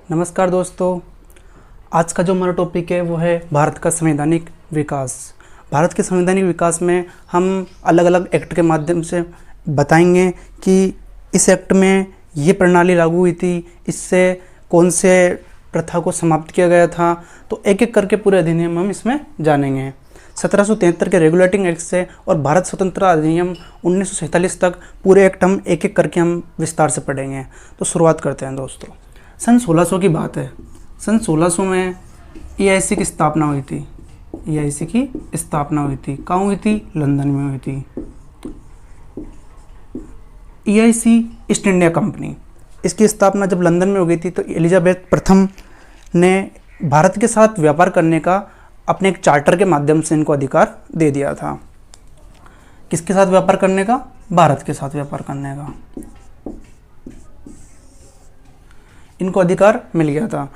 नमस्कार दोस्तों। आज का जो हमारा टॉपिक है वो है भारत का संवैधानिक विकास। भारत के संवैधानिक विकास में हम अलग अलग एक्ट के माध्यम से बताएंगे कि इस एक्ट में ये प्रणाली लागू हुई थी, इससे कौन से प्रथा को समाप्त किया गया था। तो एक एक करके पूरे अधिनियम हम इसमें जानेंगे। 1773 के रेगुलेटिंग एक्ट से और भारत स्वतंत्रता अधिनियम 1947 तक पूरे एक्ट हम एक एक करके हम विस्तार से पढ़ेंगे। तो शुरुआत करते हैं दोस्तों। सन 1600 की बात है। सन 1600 में EIC की स्थापना हुई थी। EIC की स्थापना हुई थी। कहाँ हुई थी? लंदन में हुई थी। EIC ईस्ट इंडिया कंपनी, इसकी स्थापना जब लंदन में हो गई थी तो एलिजाबेथ प्रथम ने भारत के साथ व्यापार करने का अपने एक चार्टर के माध्यम से इनको अधिकार दे दिया था। किसके साथ व्यापार करने का? भारत के साथ व्यापार करने का इनको अधिकार मिल गया था।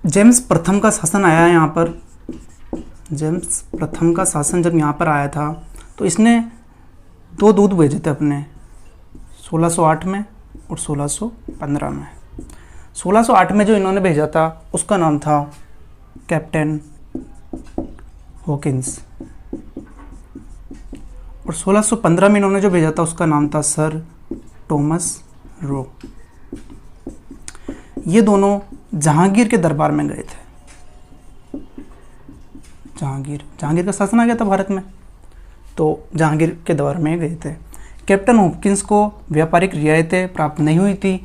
जेम्स प्रथम का शासन आया यहाँ पर। जेम्स प्रथम का शासन जब यहाँ पर आया था तो इसने दो दूत भेजे थे अपने, 1608 में और 1615 में। 1608 में जो इन्होंने भेजा था उसका नाम था कैप्टन हॉकिंस, और 1615 में इन्होंने जो भेजा था उसका नाम था सर टॉमस रो। ये दोनों जहांगीर के दरबार में गए थे। जहांगीर का शासन आ गया था भारत में, तो जहांगीर के दरबार में गए थे। कैप्टन हॉकिंस को व्यापारिक रियायतें प्राप्त नहीं हुई थी,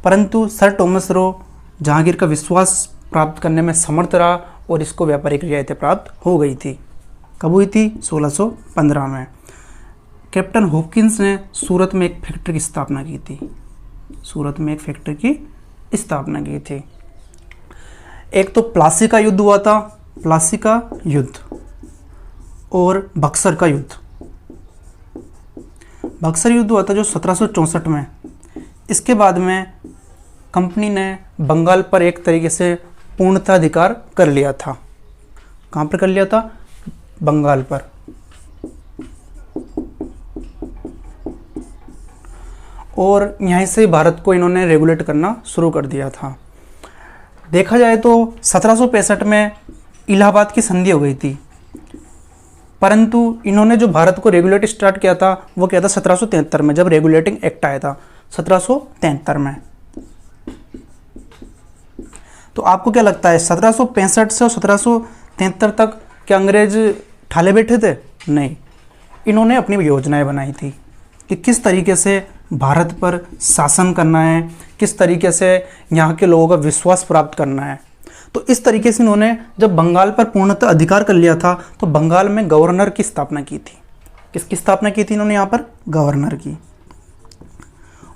परंतु सर टॉमस रो जहांगीर का विश्वास प्राप्त करने में समर्थ रहा और इसको व्यापारिक रियायतें प्राप्त हो गई थी। कब हुई थी? 1615 में। कैप्टन हॉकिंस ने सूरत में एक फैक्ट्री की स्थापना की थी। सूरत में एक फैक्ट्री की स्थापना की थी। एक तो प्लासी का युद्ध हुआ था, प्लासी का युद्ध, और बक्सर का युद्ध। बक्सर युद्ध हुआ था जो 1764 में। इसके बाद में कंपनी ने बंगाल पर एक तरीके से पूर्णतः अधिकार कर लिया था। कहाँ पर कर लिया था? बंगाल पर। और यहीं से भारत को इन्होंने रेगुलेट करना शुरू कर दिया था। देखा जाए तो 1765 में इलाहाबाद की संधि हो गई थी, परंतु इन्होंने जो भारत को रेगुलेट स्टार्ट किया था वो क्या था? 1773 में, जब रेगुलेटिंग एक्ट आया था 1773 में। तो आपको क्या लगता है 1765 से और 1773 तक क्या अंग्रेज ठाले बैठे थे? नहीं, इन्होंने अपनी योजनाएं बनाई थी कि किस तरीके से भारत पर शासन करना है, किस तरीके से यहाँ के लोगों का विश्वास प्राप्त करना है। तो इस तरीके से इन्होंने जब बंगाल पर पूर्णतः अधिकार कर लिया था तो बंगाल में गवर्नर की स्थापना की थी। किसकी स्थापना की थी इन्होंने यहाँ पर? गवर्नर की।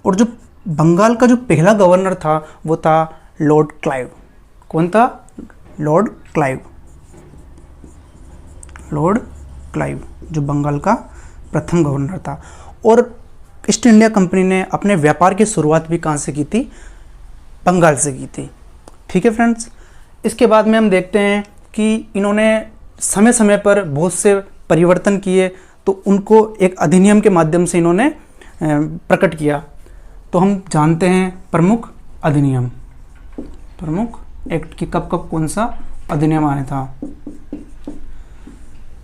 और जो बंगाल का जो पहला गवर्नर था वो था लॉर्ड क्लाइव। कौन था? Lord Clive. लॉर्ड क्लाइव जो बंगाल का प्रथम गवर्नर था। और ईस्ट इंडिया कंपनी ने अपने व्यापार की शुरुआत भी कहाँ से की थी? बंगाल से की थी। ठीक है फ्रेंड्स। इसके बाद में हम देखते हैं कि इन्होंने समय समय पर बहुत से परिवर्तन किए, तो उनको एक अधिनियम के माध्यम से इन्होंने प्रकट किया। तो हम जानते हैं प्रमुख अधिनियम, प्रमुख एक्ट की कब कब कौन सा अधिनियम आया था।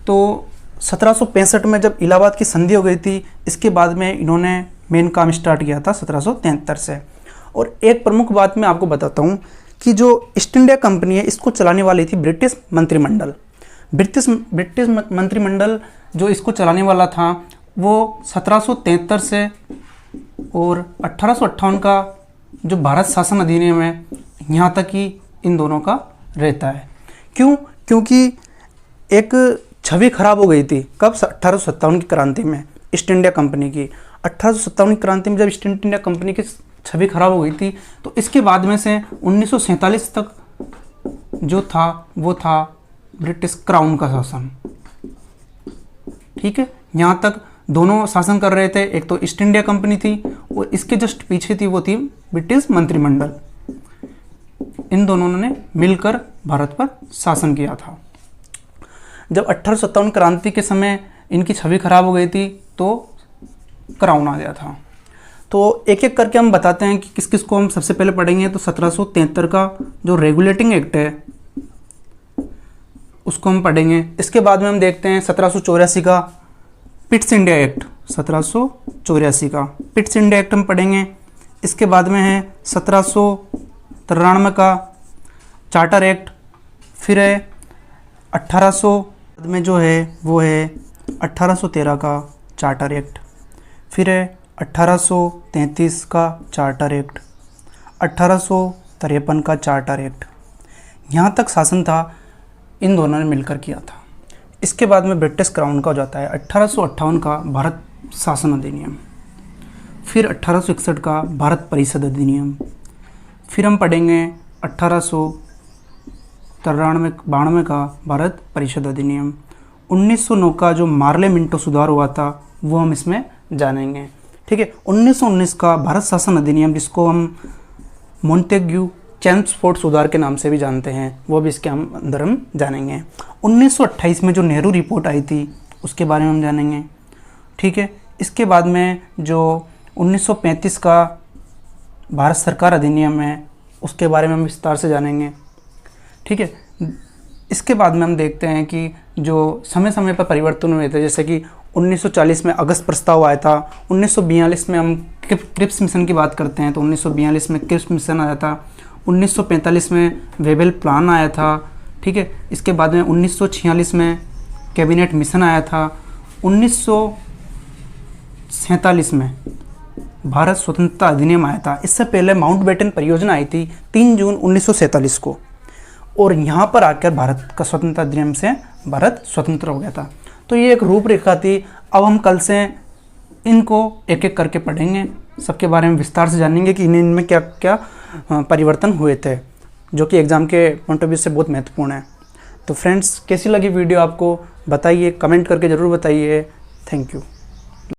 तो 1765 में जब इलाहाबाद की संधि हो गई थी, इसके बाद में इन्होंने मेन काम स्टार्ट किया था 1773 से। और एक प्रमुख बात मैं आपको बताता हूँ कि जो ईस्ट इंडिया कंपनी है इसको चलाने वाली थी ब्रिटिश मंत्रिमंडल। ब्रिटिश मंत्रिमंडल जो इसको चलाने वाला था वो 1773 से और 1858 का जो भारत शासन अधिनियम है यहाँ तक ही इन दोनों का रहता है। क्यों? क्योंकि एक छवि खराब हो गई थी। कब? 1857 की क्रांति में ईस्ट इंडिया कंपनी की। 1857 की क्रांति में जब ईस्ट इंडिया कंपनी की छवि खराब हो गई थी तो इसके बाद में से 1947 तक जो था वो था ब्रिटिश क्राउन का शासन। ठीक है, यहाँ तक दोनों शासन कर रहे थे। एक तो ईस्ट इंडिया कंपनी थी और इसके जस्ट पीछे थी वो थी ब्रिटिश मंत्रिमंडल। इन दोनों ने मिलकर भारत पर शासन किया था। जब 1857 क्रांति के समय इनकी छवि खराब हो गई थी तो क्राउन आ गया था। तो एक एक करके हम बताते हैं कि किस किस को हम सबसे पहले पढ़ेंगे। तो 1773 का जो रेगुलेटिंग एक्ट है उसको हम पढ़ेंगे। इसके बाद में हम देखते हैं 1784 का पिट्स इंडिया एक्ट, 1784 का पिट्स इंडिया एक्ट हम पढ़ेंगे। इसके बाद में है 1793 का चार्टर एक्ट, फिर है 1800 में जो है वो है 1813 का चार्टर एक्ट, फिर है 1833 का चार्टर एक्ट, 1853 का चार्टर एक्ट। यहाँ तक शासन था इन दोनों ने मिलकर किया था। इसके बाद में ब्रिटिश क्राउन का हो जाता है 1858 का भारत शासन अधिनियम, फिर 1861 का भारत परिषद अधिनियम, फिर हम पढ़ेंगे 1892 का भारत परिषद अधिनियम, 1909 का जो मार्ले मिंटो सुधार हुआ था वो हम इसमें जानेंगे। ठीक है, 1919 का भारत शासन अधिनियम जिसको हम मोंटेग्यू चैम्सफोर्ड सुधार के नाम से भी जानते हैं, वो भी इसके अंदर हम जानेंगे। 1928 में जो नेहरू रिपोर्ट आई थी उसके बारे में हम जानेंगे। ठीक है, इसके बाद में जो 1935 का भारत सरकार अधिनियम है उसके बारे में हम विस्तार से जानेंगे। ठीक है, इसके बाद में हम देखते हैं कि जो समय समय पर परिवर्तन हुए थे, जैसे कि 1940 में अगस्त प्रस्ताव आया था, 1942 में हम क्रिप्स मिशन की बात करते हैं तो 1942 में क्रिप्स मिशन आया था, 1945 में वेबल प्लान आया था। ठीक है, इसके बाद में 1946 में कैबिनेट मिशन आया था, 1947 में भारत स्वतंत्रता अधिनियम आया था। इससे पहले माउंटबेटन परियोजना आई थी 3 जून 1947 को, और यहाँ पर आकर भारत का स्वतंत्रता अधिनियम से भारत स्वतंत्र हो गया था। तो ये एक रूपरेखा थी। अब हम कल से इनको एक एक करके पढ़ेंगे, सबके बारे में विस्तार से जानेंगे कि इनमें क्या क्या परिवर्तन हुए थे, जो कि एग्ज़ाम के पॉइंट ऑफ व्यू से बहुत महत्वपूर्ण है। तो फ्रेंड्स, कैसी लगी वीडियो आपको बताइए, कमेंट करके ज़रूर बताइए। Thank you.